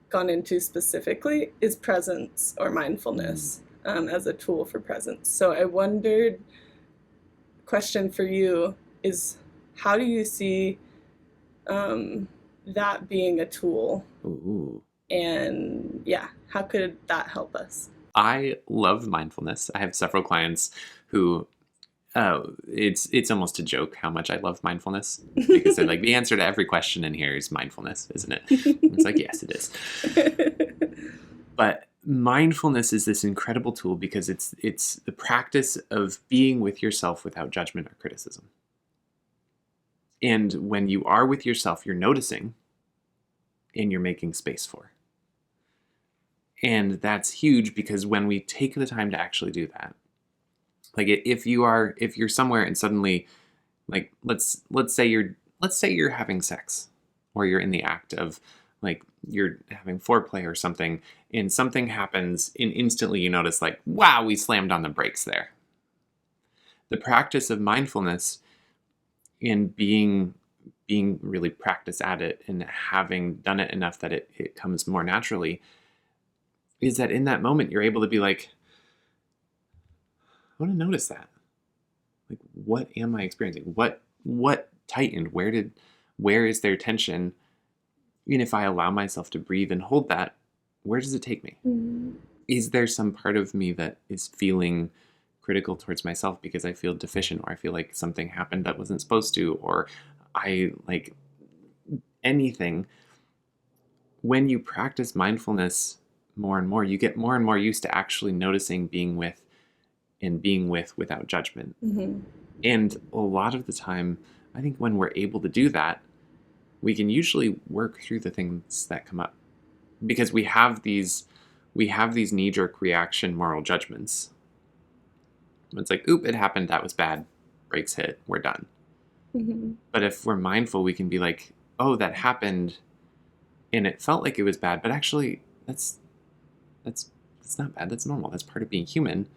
gone into specifically, is presence or mindfulness as a tool for presence. So I wondered, question for you is, how do you see that being a tool?
Ooh.
And yeah, how could that help us?
I love mindfulness. I have several clients who it's almost a joke how much I love mindfulness, because they're like, the answer to every question in here is mindfulness, isn't it? It's like, yes, it is. But mindfulness is this incredible tool because it's the practice of being with yourself without judgment or criticism. And when you are with yourself, you're noticing and you're making space for. And that's huge, because when we take the time to actually do that, like if you're somewhere and suddenly, like let's say you're having sex, or you're in the act of, like, you're having foreplay or something, and something happens and instantly you notice, like, wow, we slammed on the brakes there. The practice of mindfulness and being being really practiced at it and having done it enough that it comes more naturally, is that in that moment you're able to be like, I want to notice that. Like, what am I experiencing? What tightened? Where is there tension? And if I allow myself to breathe and hold that, where does it take me?
Mm-hmm.
Is there some part of me that is feeling critical towards myself because I feel deficient, or I feel like something happened that wasn't supposed to, or I like anything? When you practice mindfulness more and more, you get more and more used to actually noticing being with without judgment.
Mm-hmm.
And a lot of the time, I think when we're able to do that, we can usually work through the things that come up, because we have these knee-jerk reaction moral judgments. It's like, oop, it happened, that was bad, brakes hit, we're done.
Mm-hmm.
But if we're mindful, we can be like, oh, that happened and it felt like it was bad, but actually that's not bad, that's normal, that's part of being human.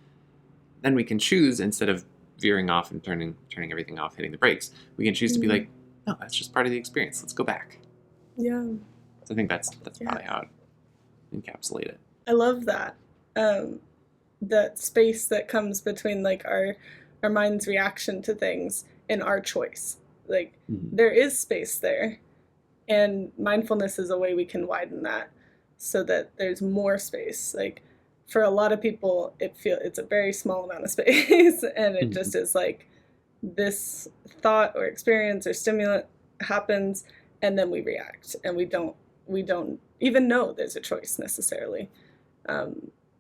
Then we can choose, instead of veering off and turning everything off, hitting the brakes, we can choose to be like, no, that's just part of the experience, let's go back.
Yeah.
So I think that's probably how I'd encapsulate it.
I love that. That space that comes between like our mind's reaction to things and our choice. Like there is space there, and mindfulness is a way we can widen that so that there's more space. Like for a lot of people, it's a very small amount of space, and it just is like this thought or experience or stimulant happens, and then we react, and we don't even know there's a choice necessarily.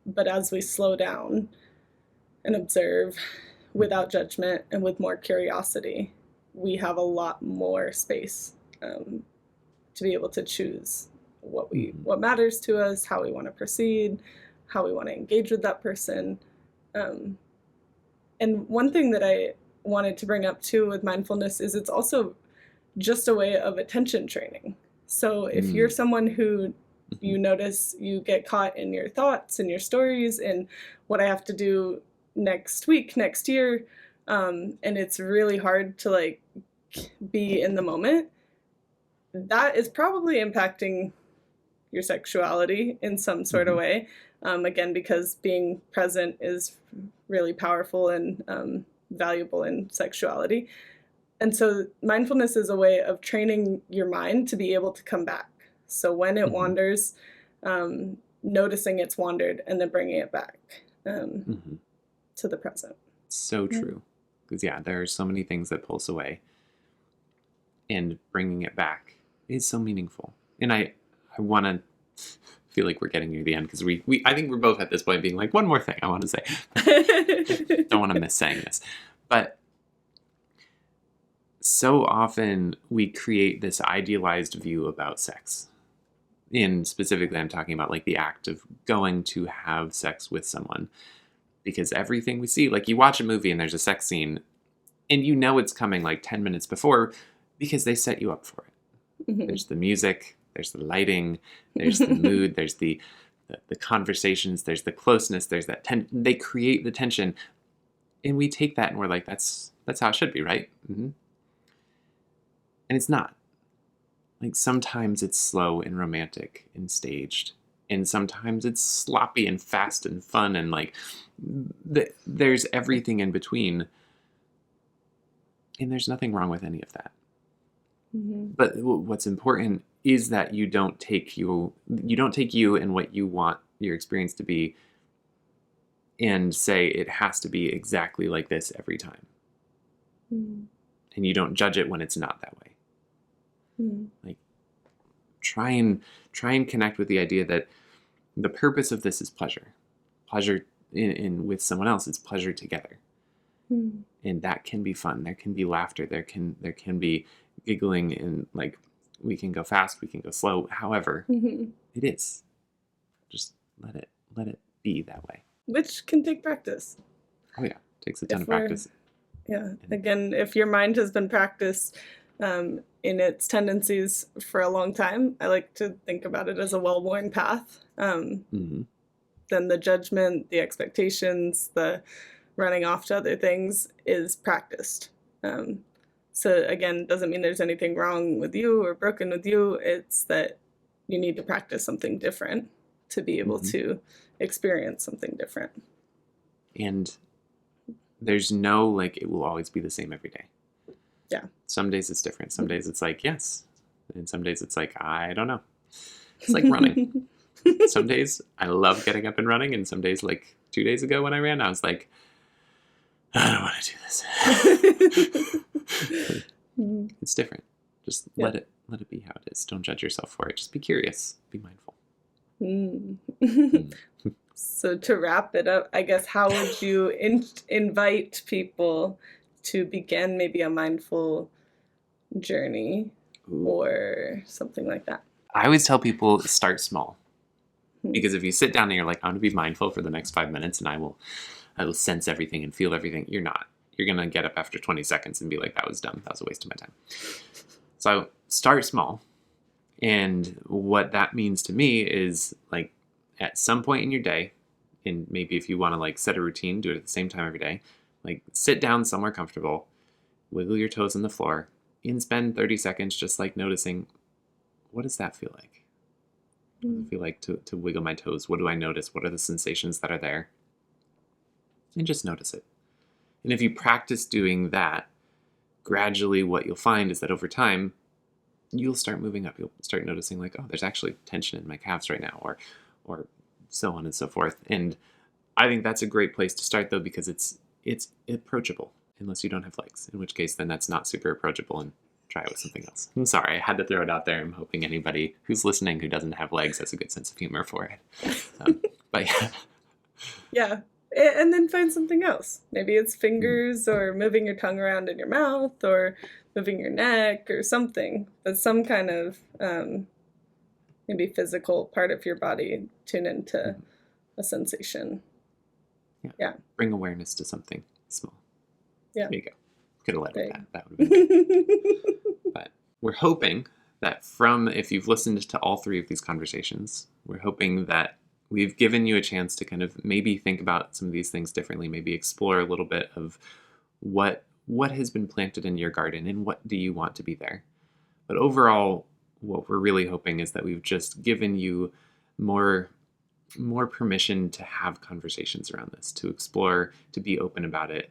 But as we slow down and observe without judgment and with more curiosity, we have a lot more space to be able to choose what matters to us, how we want to proceed, how we want to engage with that person. And one thing that I wanted to bring up too with mindfulness is it's also just a way of attention training. So if you're someone who you notice you get caught in your thoughts and your stories and what I have to do next week, next year, and it's really hard to like be in the moment, that is probably impacting your sexuality in some sort of way. Again, because being present is really powerful and valuable in sexuality. And so mindfulness is a way of training your mind to be able to come back. So when it wanders, noticing it's wandered and then bringing it back to the present.
So true. Because, there are so many things that pull us away. And bringing it back is so meaningful. And I want to feel like we're getting near the end, because I think we're both at this point being like, one more thing I want to say. Don't want to miss saying this. But so often we create this idealized view about sex. And specifically, I'm talking about like the act of going to have sex with someone. Because everything we see, like you watch a movie and there's a sex scene, and you know it's coming like 10 minutes before because they set you up for it. There's the music, there's the lighting, there's the mood, there's the conversations, there's the closeness, there's that they create the tension. And we take that and we're like, that's how it should be, right? And it's not. Like sometimes it's slow and romantic and staged, and sometimes it's sloppy and fast and fun, and like there's everything in between, and there's nothing wrong with any of that. But what's important is that you don't take you and what you want your experience to be and say it has to be exactly like this every time. And you don't judge it when it's not that way. Like try and connect with the idea that the purpose of this is pleasure in with someone else. It's pleasure together. And that can be fun. There can be laughter. There can be giggling, and like we can go fast, we can go slow. However, it is. Just let it be that way.
Which can take practice.
Oh yeah, takes a ton of practice.
Yeah. Again, if your mind has been practiced in its tendencies for a long time, I like to think about it as a well-worn path. Then the judgment, the expectations, the running off to other things is practiced. So again, doesn't mean there's anything wrong with you or broken with you. It's that you need to practice something different to be able to experience something different.
And there's no, like, it will always be the same every day.
Yeah.
Some days it's different. Some days it's like, yes. And some days it's like, I don't know. It's like running. Some days I love getting up and running. And some days, like 2 days ago when I ran, I was like, I don't want to do this. It's different. Just let it be how it is. Don't judge yourself for it. Just be curious. Be mindful.
So to wrap it up, I guess, how would you invite people to begin maybe a mindful journey or something like that?
I always tell people start small. Because if you sit down and you're like, I'm going to be mindful for the next 5 minutes and I will sense everything and feel everything, you're not. You're going to get up after 20 seconds and be like, that was dumb. That was a waste of my time. So start small. And what that means to me is, like, at some point in your day, and maybe if you want to like set a routine, do it at the same time every day, like sit down somewhere comfortable, wiggle your toes on the floor, and spend 30 seconds just like noticing, what does that feel like? What does it feel like to wiggle my toes? What do I notice? What are the sensations that are there? And just notice it. And if you practice doing that, gradually what you'll find is that over time, you'll start moving up. You'll start noticing like, oh, there's actually tension in my calves right now, or so on and so forth. And I think that's a great place to start, though, because it's approachable, unless you don't have legs, in which case then that's not super approachable, and try it with something else. I'm sorry, I had to throw it out there. I'm hoping anybody who's listening who doesn't have legs has a good sense of humor for it. But yeah.
Yeah. And then find something else. Maybe it's fingers or moving your tongue around in your mouth or moving your neck or something. But some kind of maybe physical part of your body tune into a sensation. Yeah.
Bring awareness to something small.
Yeah.
There you go. Could have led with that. That would have been good. But we're hoping that if you've listened to all three of these conversations, we're hoping that we've given you a chance to kind of maybe think about some of these things differently, maybe explore a little bit of what has been planted in your garden and what do you want to be there. But overall, what we're really hoping is that we've just given you more permission to have conversations around this, to explore, to be open about it,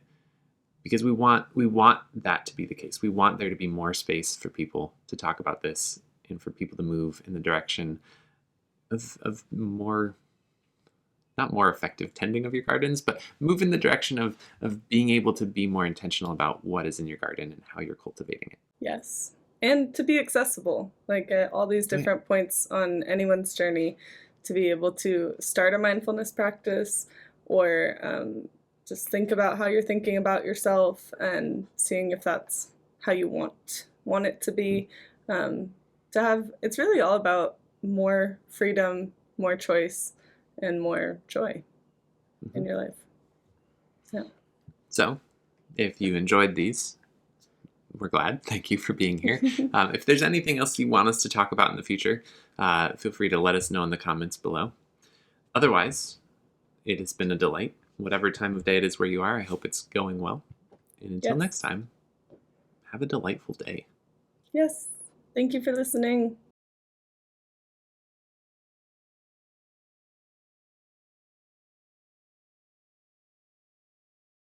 because we want that to be the case. We want there to be more space for people to talk about this and for people to move in the direction of more, not more effective tending of your gardens, but move in the direction of being able to be more intentional about what is in your garden and how you're cultivating it.
Yes. And to be accessible, like at all these different points on anyone's journey, to be able to start a mindfulness practice or just think about how you're thinking about yourself and seeing if that's how you want it to be. It's really all about more freedom, more choice, and more joy in your life. Yeah.
So, if you enjoyed these, we're glad. Thank you for being here. If there's anything else you want us to talk about in the future, feel free to let us know in the comments below. Otherwise, it has been a delight. Whatever time of day it is where you are, I hope it's going well. And until next time, have a delightful day.
Yes. Thank you for listening.